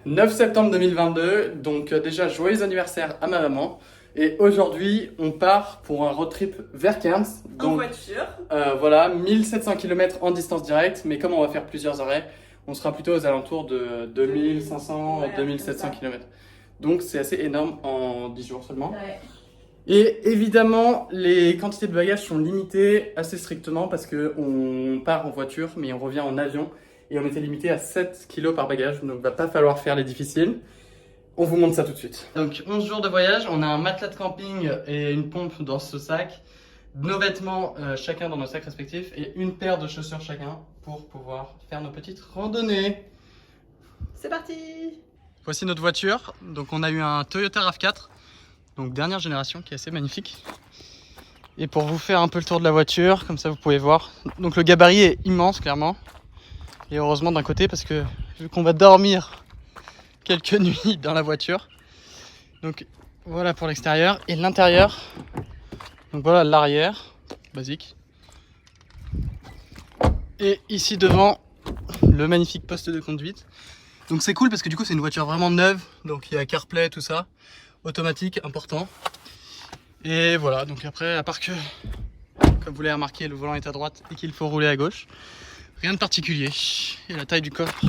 9 septembre 2022, donc déjà joyeux anniversaire à ma maman. Et aujourd'hui, on part pour un road trip vers Cairns. En Donc voiture. voilà, 1700 km en distance directe, mais comme on va faire plusieurs arrêts, on sera plutôt aux alentours de 2500, Ouais, un truc comme 2700 ça. km. Donc c'est assez énorme en 10 jours seulement. Ouais. Et évidemment, les quantités de bagages sont limitées assez strictement parce qu'on part en voiture, mais on revient en avion. Et on était limité à 7 kilos par bagage, donc va pas falloir faire les difficiles. On vous montre ça tout de suite. Donc 11 jours de voyage, on a un matelas de camping et une pompe dans ce sac, nos vêtements chacun dans nos sacs respectifs et une paire de chaussures chacun pour pouvoir faire nos petites randonnées. C'est parti! Voici notre voiture, donc on a eu un Toyota RAV4, donc dernière génération qui est assez magnifique. Et pour vous faire un peu le tour de la voiture, comme ça vous pouvez voir, donc le gabarit est immense clairement. Et heureusement d'un côté parce que vu qu'on va dormir quelques nuits dans la voiture. Donc voilà pour l'extérieur et l'intérieur. Donc voilà l'arrière, basique. Et ici devant, le magnifique poste de conduite. Donc c'est cool parce que du coup c'est une voiture vraiment neuve. Donc il y a CarPlay, tout ça. Automatique, important. Et voilà, donc après, à part que, comme vous l'avez remarqué, le volant est à droite et qu'il faut rouler à gauche. Rien de particulier. Et la taille du coffre.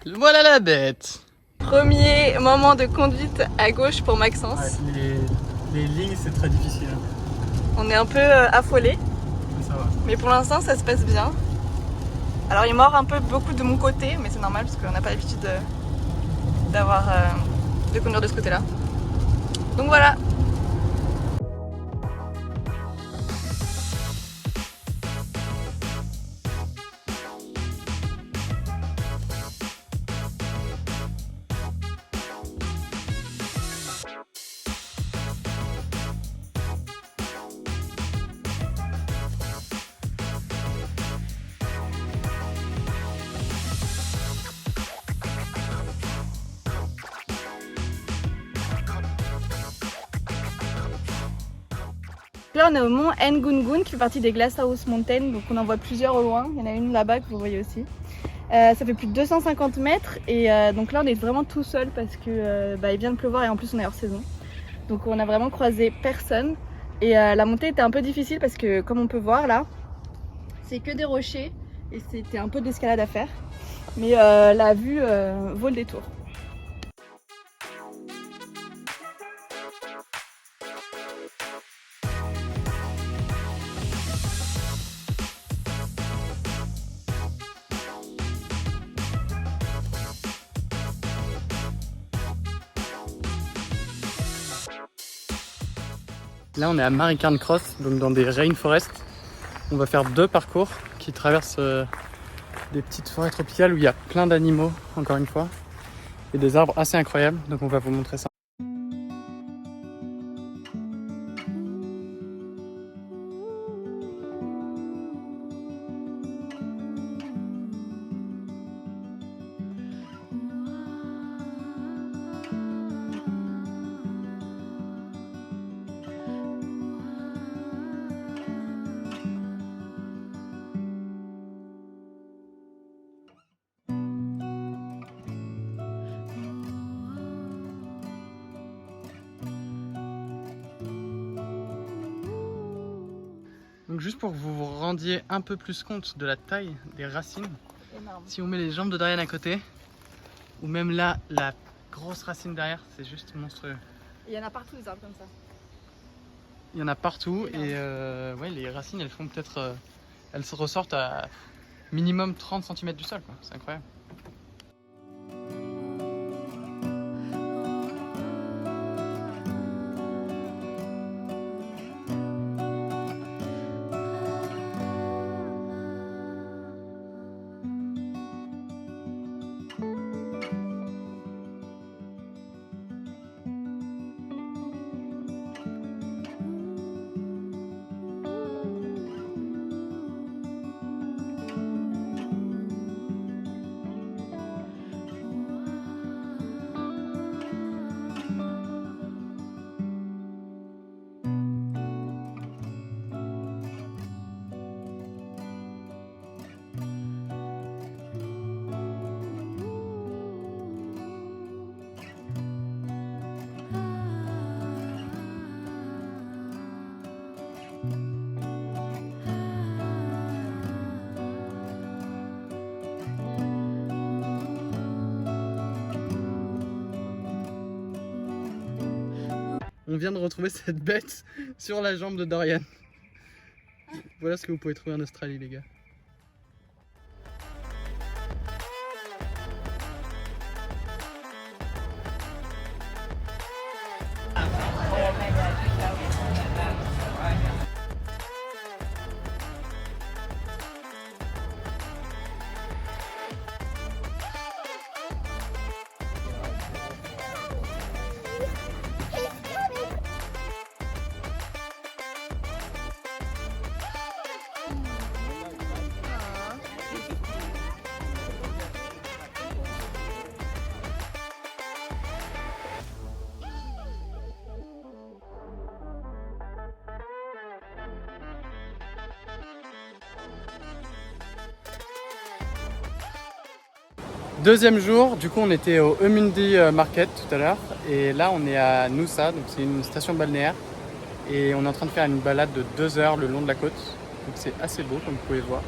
Voilà la bête. Premier moment de conduite à gauche pour Maxence. Ouais, les lignes c'est très difficile. On est un peu affolés, Mais ça va. mais pour l'instant ça se passe bien. Alors il mord un peu beaucoup de mon côté, mais c'est normal parce qu'on n'a pas l'habitude de conduire de ce côté-là. Donc voilà. Là on est au mont Ngungun qui fait partie des Glasshouse Mountains, donc on en voit plusieurs au loin. Il y en a une là-bas que vous voyez aussi. Ça fait plus de 250 mètres et donc là on est vraiment tout seul parce que il vient de pleuvoir et en plus on est hors saison. Donc on a vraiment croisé personne et la montée était un peu difficile parce que comme on peut voir là, c'est que des rochers et c'était un peu d'escalade à faire. Mais la vue vaut le détour. Là, on est à Maricarn Cross, donc dans des rainforests. On va faire deux parcours qui traversent des petites forêts tropicales où il y a plein d'animaux, encore une fois, et des arbres assez incroyables. Donc, on va vous montrer ça. Donc, juste pour que vous vous rendiez un peu plus compte de la taille des racines, Énorme. si on met les jambes de Dorian à côté, ou même là, la grosse racine derrière, c'est juste monstrueux. Il y en a partout des arbres comme ça. Il y en a partout et ouais, les racines elles font peut-être. Elles se ressortent à minimum 30 cm du sol, quoi. C'est incroyable. On vient de retrouver cette bête sur la jambe de Dorian. Voilà ce que vous pouvez trouver en Australie, les gars. Deuxième jour, du coup on était au Eumundi Market tout à l'heure et là on est à Noosa, donc c'est une station balnéaire et on est en train de faire une balade de 2 heures le long de la côte, donc c'est assez beau comme vous pouvez voir.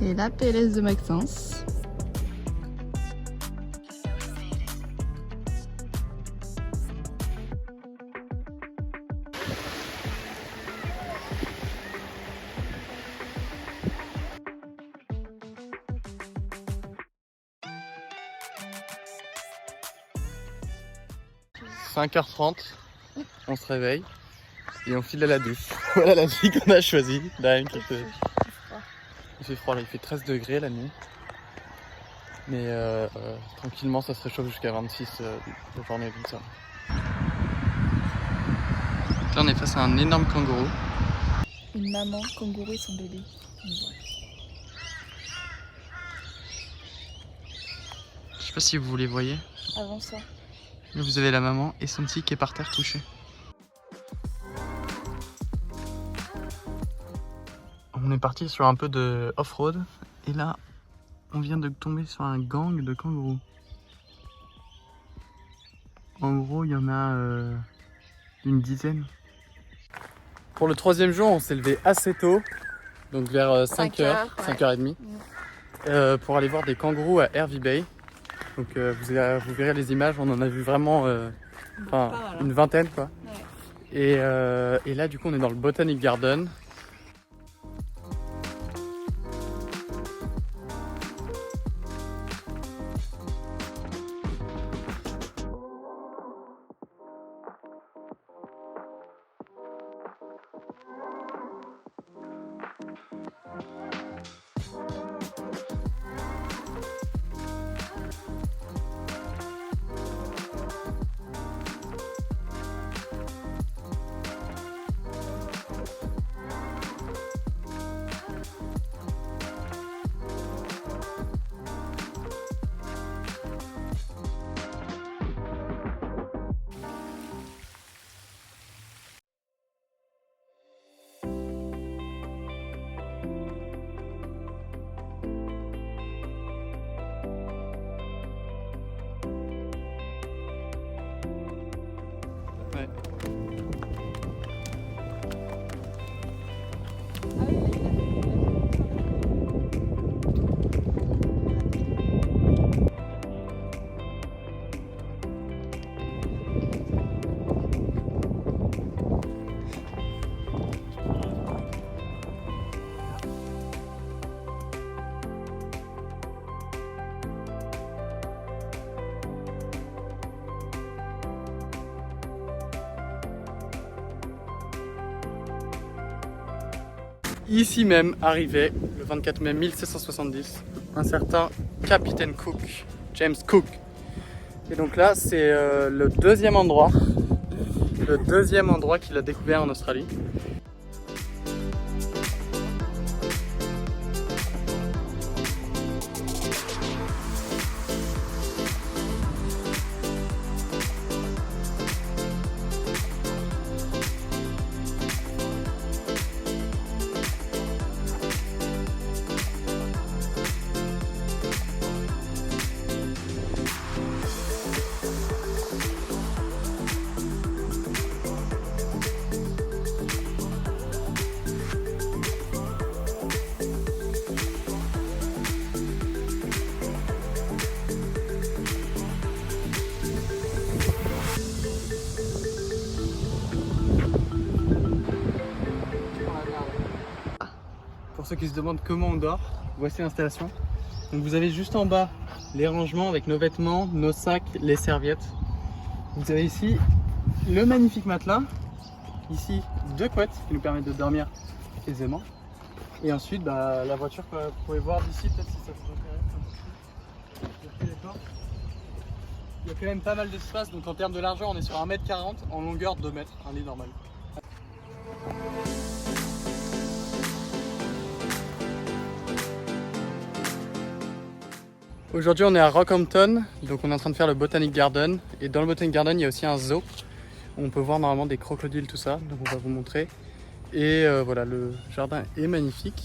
Et la PLS de Maxence. – 5h30, on se réveille et on file à la douche. Voilà la vie qu'on a choisie. Il fait froid là, il fait 13 degrés la nuit. Mais tranquillement ça se réchauffe jusqu'à 26 la journée comme ça. Là on est face à un énorme kangourou. Une maman, kangourou et son bébé. Je sais pas si vous les voyez. Avant ça. Là vous avez la maman et son petit qui est par terre couché. On est parti sur un peu de off-road et là on vient de tomber sur un gang de kangourous. En gros il y en a une dizaine. Pour le 3e jour on s'est levé assez tôt, donc vers 5h, 5h30, pour aller voir des kangourous à Hervey Bay. Donc vous verrez les images, on en a vu vraiment une vingtaine quoi. Ouais. Et là du coup on est dans le Botanic Garden. Ouais. Ici même arrivait le 24 mai 1770 un certain Capitaine Cook, James Cook. Et donc là c'est le deuxième endroit qu'il a découvert en Australie. ceux qui se demandent comment on dort, voici l'installation. Donc vous avez juste en bas les rangements avec nos vêtements, nos sacs, les serviettes. Vous avez ici le magnifique matelas. Ici 2 couettes qui nous permettent de dormir aisément. Et ensuite la voiture que vous pouvez voir d'ici, peut-être si ça vous intéresse. Il y a quand même pas mal d'espace, donc en termes de largeur on est sur 1m40, en longueur 2 mètres, un lit normal. Aujourd'hui on est à Rockhampton, donc on est en train de faire le Botanic Garden. Et dans le Botanic Garden il y a aussi un zoo. On peut voir normalement des crocodiles, tout ça, donc on va vous montrer. Et voilà, le jardin est magnifique.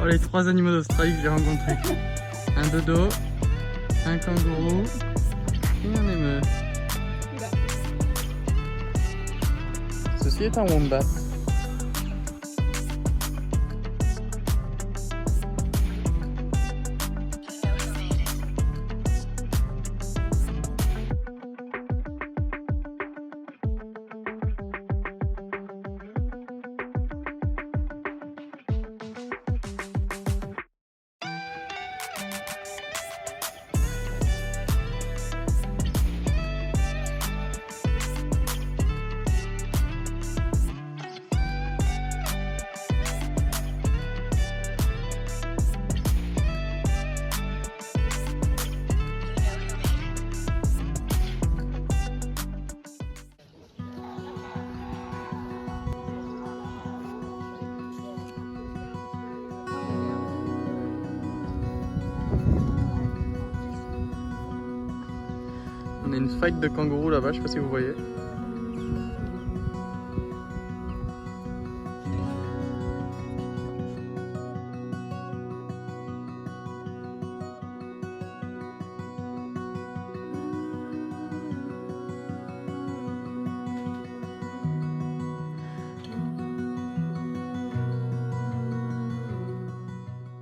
Oh, les 3 animaux d'Australie que j'ai rencontrés. Un dodo, un kangourou et un émeu. Ceci est un wombat. On a une fight de kangourous là-bas, je sais pas si vous voyez.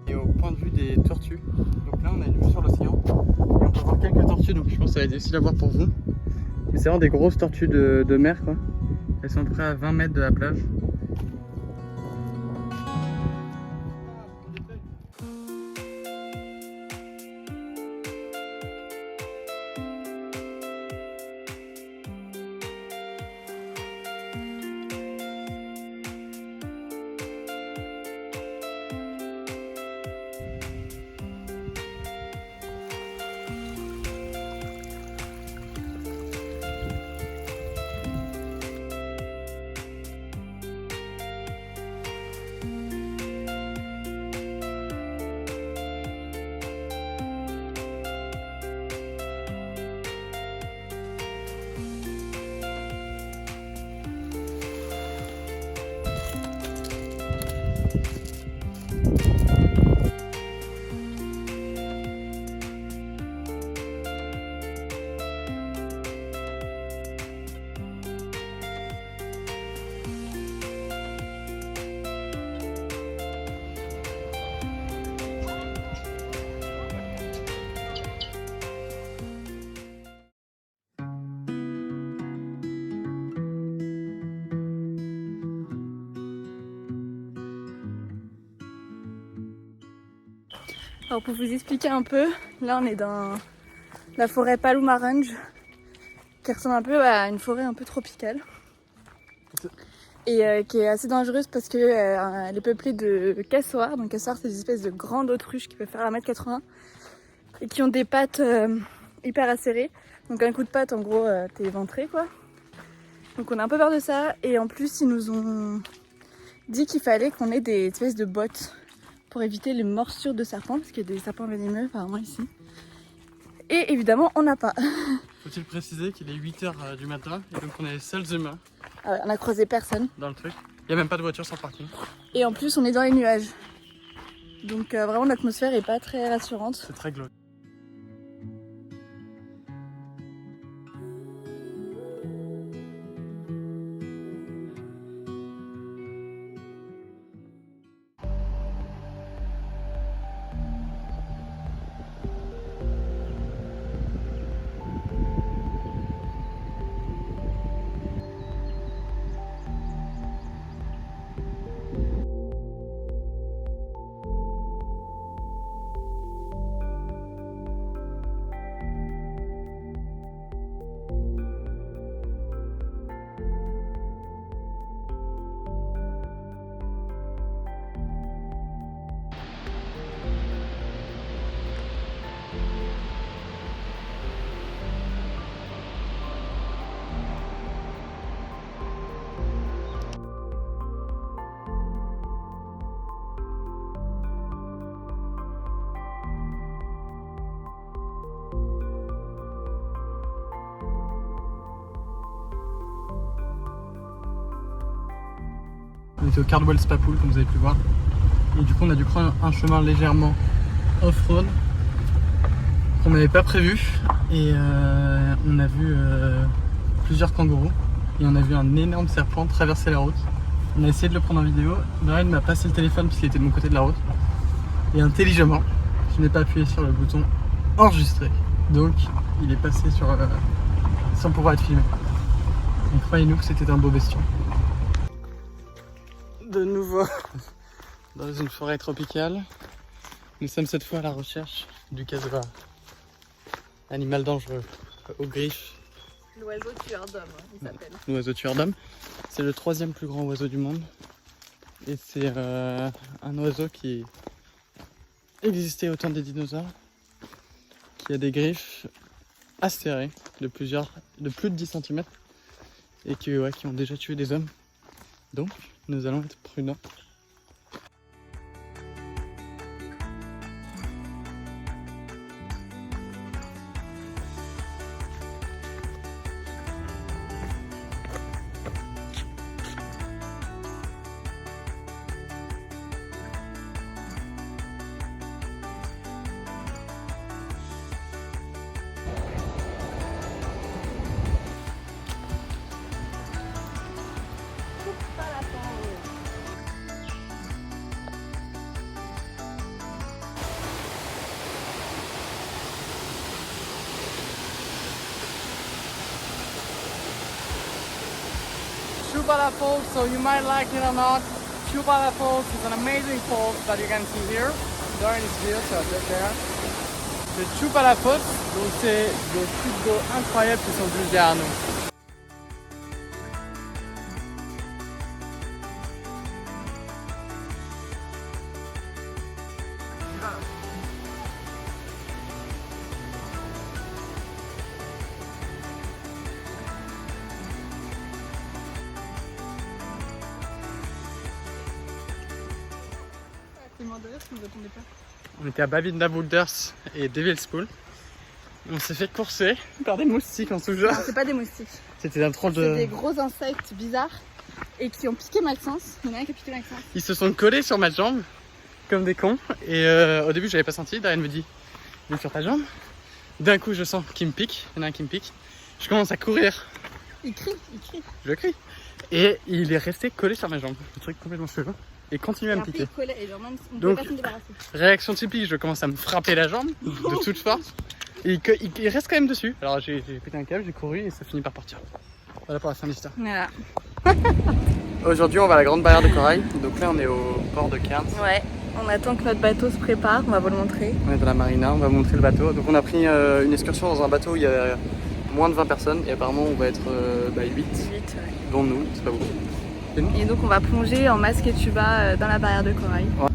Et au point de vue des tortues, donc là on a une vue sur l'océan. On peut voir quelques tortues, donc je pense que ça va être difficile à voir pour vous. Mais c'est vraiment des grosses tortues de mer quoi. Elles sont à peu près à 20 mètres de la plage. Alors pour vous expliquer un peu, là on est dans la forêt Palomar Range qui ressemble un peu à une forêt un peu tropicale. Et qui est assez dangereuse parce que elle est peuplée de cassoirs. Donc cassoirs, c'est des espèces de grandes autruches qui peuvent faire 1m80 et qui ont des pattes hyper acérées. Donc un coup de patte, en gros, t'es éventré quoi. Donc on a un peu peur de ça. Et en plus, ils nous ont dit qu'il fallait qu'on ait des espèces de bottes pour éviter les morsures de serpents, parce qu'il y a des serpents venimeux apparemment ici. Et évidemment, on n'a pas. Faut-il préciser qu'il est 8h du matin et donc on est les seuls humains. Ah ouais, on a croisé personne. Dans le truc. Il n'y a même pas de voiture sur le parking. Et en plus, on est dans les nuages. Donc vraiment, l'atmosphère est pas très rassurante. C'est très glauque. On était au Cardwell Spa Pool comme vous avez pu voir. Et du coup on a dû prendre un chemin légèrement off-road qu'on n'avait pas prévu. Et on a vu plusieurs kangourous. Et on a vu un énorme serpent traverser la route. On a essayé de le prendre en vidéo. Brian m'a passé le téléphone parce qu'il était de mon côté de la route. Et intelligemment, je n'ai pas appuyé sur le bouton enregistrer. Donc il est passé sur sans pouvoir être filmé. Et croyez-nous que c'était un beau bestiau. De nouveau dans une forêt tropicale. Nous sommes cette fois à la recherche du casbah, animal dangereux aux griffes. L'oiseau tueur d'hommes, il s'appelle. L'oiseau tueur d'hommes. C'est le 3e plus grand oiseau du monde. Et c'est un oiseau qui existait au temps des dinosaures, qui a des griffes acérées de plus de 10 cm et qui ont déjà tué des hommes. Donc nous allons être prudents. Chubala Falls, so you might like it or not. Chubala Falls is an amazing falls that you can see here. Darren is here, so take care. C'est Chubala Falls, donc c'est des chutes d'eau incroyables qui sont juste derrière nous. On était à Babinda Boulders et Devil's Pool. On s'est fait courser par des moustiques en tout genre. Non, c'est pas des moustiques. C'était un troll de... C'est des gros insectes bizarres et qui ont piqué Maxence. Il y en a un qui a piqué Maxence. Ils se sont collés sur ma jambe comme des cons. Et au début, je n'avais pas senti. Darren me dit, viens sur ta jambe. D'un coup, je sens qu'il me pique. Il y en a un qui me pique. Je commence à courir. Il crie, il crie. Je crie. Et il est resté collé sur ma jambe. Le truc complètement chelou. Et continue à me piquer. Donc, réaction typique, je commence à me frapper la jambe de toute force. Et il reste quand même dessus. Alors j'ai pété un câble, j'ai couru et ça finit par partir. Voilà pour la fin de l'histoire. Voilà. Aujourd'hui, on va à la grande barrière de corail. Donc là, on est au port de Cairns. Ouais, on attend que notre bateau se prépare, on va vous le montrer. On est dans la marina, on va vous montrer le bateau. Donc on a pris une excursion dans un bateau où il y a moins de 20 personnes et apparemment on va être 8, 8, dont nous, c'est pas beaucoup. Et donc on va plonger en masque et tuba dans la barrière de corail. Ouais.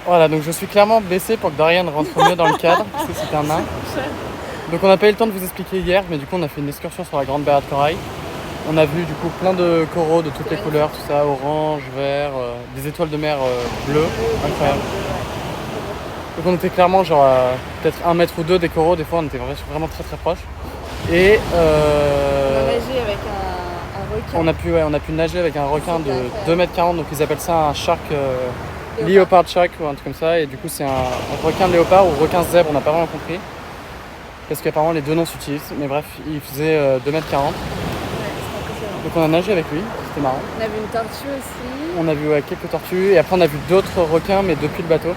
Voilà, donc je suis clairement baissé pour que Dorian rentre mieux dans le cadre, parce que c'était un nain. Donc on n'a pas eu le temps de vous expliquer hier, mais du coup on a fait une excursion sur la grande barrière de corail. On a vu du coup plein de coraux de toutes les couleurs, tout ça, orange, vert, des étoiles de mer bleues, incroyable. Donc on était clairement genre à peut-être 1 mètre ou 2 des coraux, des fois on était vraiment très très proches. Et On a nagé avec un requin. on a pu nager avec un requin de 2,40 m, donc ils appellent ça un shark, leopard shark ou un truc comme ça. Et du coup c'est un requin léopard ou requin zèbre, on n'a pas vraiment compris. Parce qu'apparemment les deux noms s'utilisent, mais bref, il faisait 2,40 m. Donc on a nagé avec lui, c'était marrant. On a vu une tortue aussi. On a vu quelques tortues et après on a vu d'autres requins mais depuis le bateau. Ouais.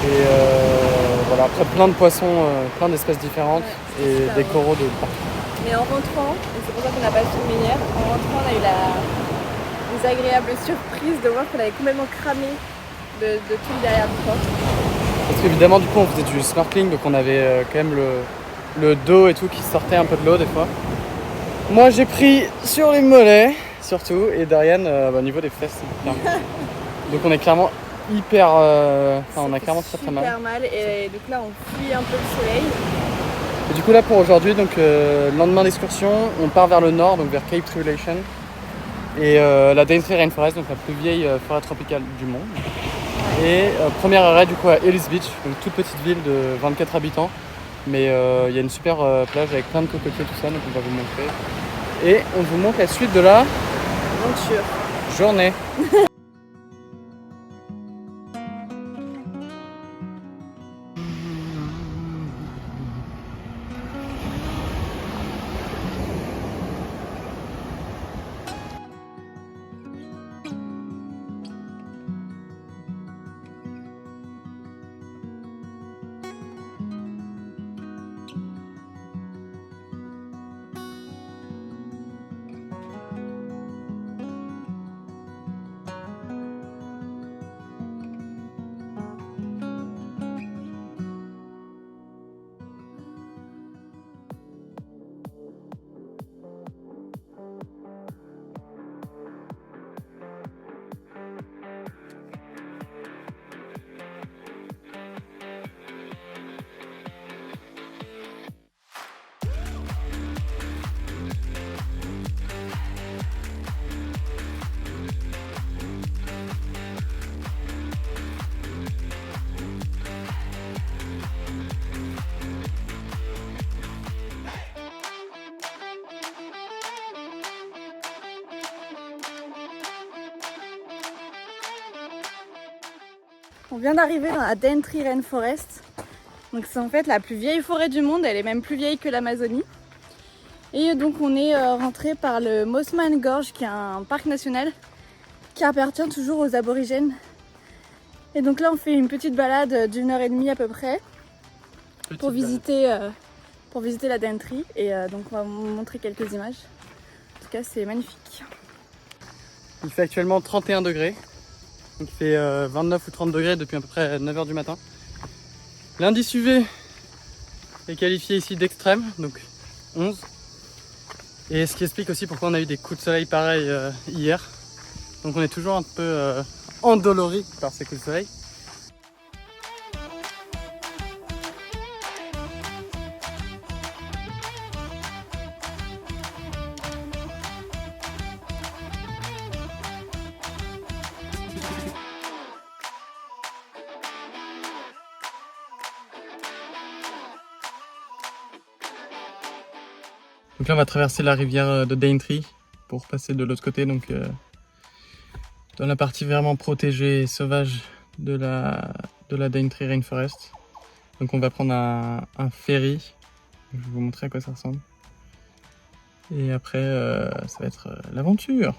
Et voilà, après plein de poissons, plein d'espèces différentes et des bon. coraux de partout. Mais en rentrant, et c'est pour ça qu'on n'a pas filmé hier, en rentrant on a eu la désagréable surprise de voir qu'on avait complètement cramé de tout derrière du corps. Parce qu'évidemment du coup on faisait du snorkeling, donc on avait quand même le dos et tout qui sortait un peu de l'eau des fois. Moi j'ai pris sur les mollets surtout et Dorian au niveau des fesses. Donc on est clairement hyper... on a clairement très mal. Super mal et donc là on fuit un peu le soleil. Et du coup là pour aujourd'hui, donc lendemain d'excursion, on part vers le nord, donc vers Cape Tribulation. Et la Daintree Rainforest, donc la plus vieille forêt tropicale du monde. Et premier arrêt du coup à Ellis Beach, une toute petite ville de 24 habitants. Mais il y a une super plage avec plein de cocotiers, tout ça, donc on va vous montrer. Et on vous montre la suite de la Aventure. journée. On vient d'arriver dans la Daintree Rainforest. Donc c'est en fait la plus vieille forêt du monde, elle est même plus vieille que l'Amazonie. Et donc on est rentré par le Mossman Gorge qui est un parc national qui appartient toujours aux aborigènes. Et donc là on fait une petite balade d'1h30 à peu près pour visiter la Daintree. Et donc on va vous montrer quelques images. En tout cas c'est magnifique. Il fait actuellement 31 degrés. Donc il fait 29 ou 30 degrés depuis à peu près 9h du matin. L'indice UV est qualifié ici d'extrême, donc 11. Et ce qui explique aussi pourquoi on a eu des coups de soleil pareils hier. Donc on est toujours un peu endolori par ces coups de soleil. Donc là on va traverser la rivière de Daintree pour passer de l'autre côté, donc dans la partie vraiment protégée et sauvage de la Daintree Rainforest. Donc on va prendre un ferry, je vais vous montrer à quoi ça ressemble. Et après ça va être l'aventure.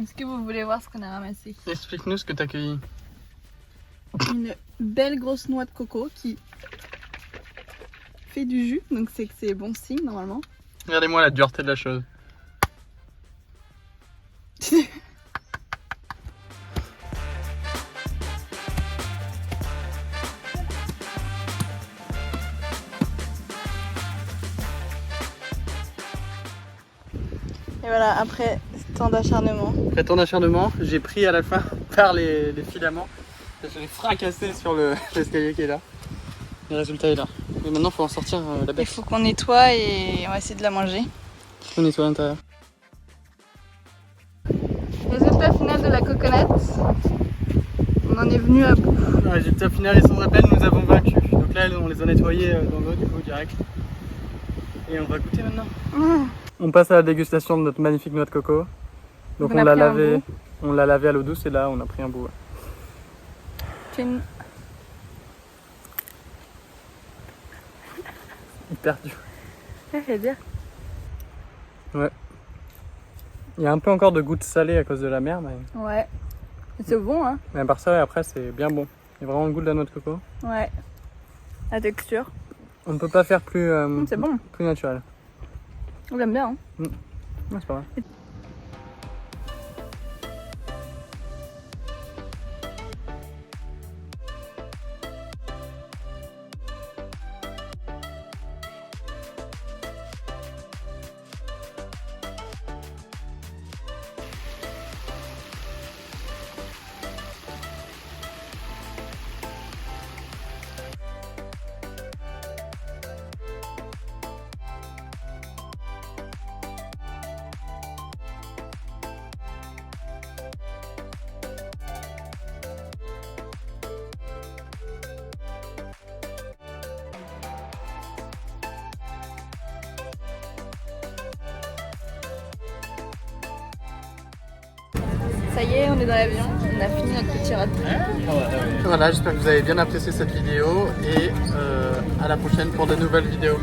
Est-ce que vous voulez voir ce qu'on a ramassé? Explique-nous ce que tu as cueilli. Une belle grosse noix de coco qui fait du jus, donc c'est que c'est bon signe normalement. Regardez-moi la dureté de la chose. Et voilà, après tant d'acharnement. Après tant d'acharnement, j'ai pris à la fin par les filaments. Je l'ai fracassé sur l'escalier qui est là. Le résultat est là. Et maintenant il faut en sortir la Il bête. faut qu'on nettoie et on va essayer de la manger. On nettoie l'intérieur. Résultat final de la coconut. On en est venu à bout. Résultat final et sans appel, nous avons vaincu. Donc là on les a nettoyés dans l'eau du coup direct. Et on va goûter maintenant. On passe à la dégustation de notre magnifique noix de coco. Donc on l'a lavé à l'eau douce et là on a pris un bout. Hyper dur. Ça fait bien. Ouais. Il y a un peu encore de goût de salé à cause de la mer, mais... Ouais. C'est bon, hein. Mais à part ça, après c'est bien bon. Il y a vraiment le goût de la noix de coco. Ouais. La texture. On ne peut pas faire plus, C'est bon. plus naturel. On l'aime bien, hein. Ouais, c'est pas mal. Ça y est, on est dans l'avion. On a fini notre petit road trip. Voilà, j'espère que vous avez bien apprécié cette vidéo et à la prochaine pour de nouvelles vidéos.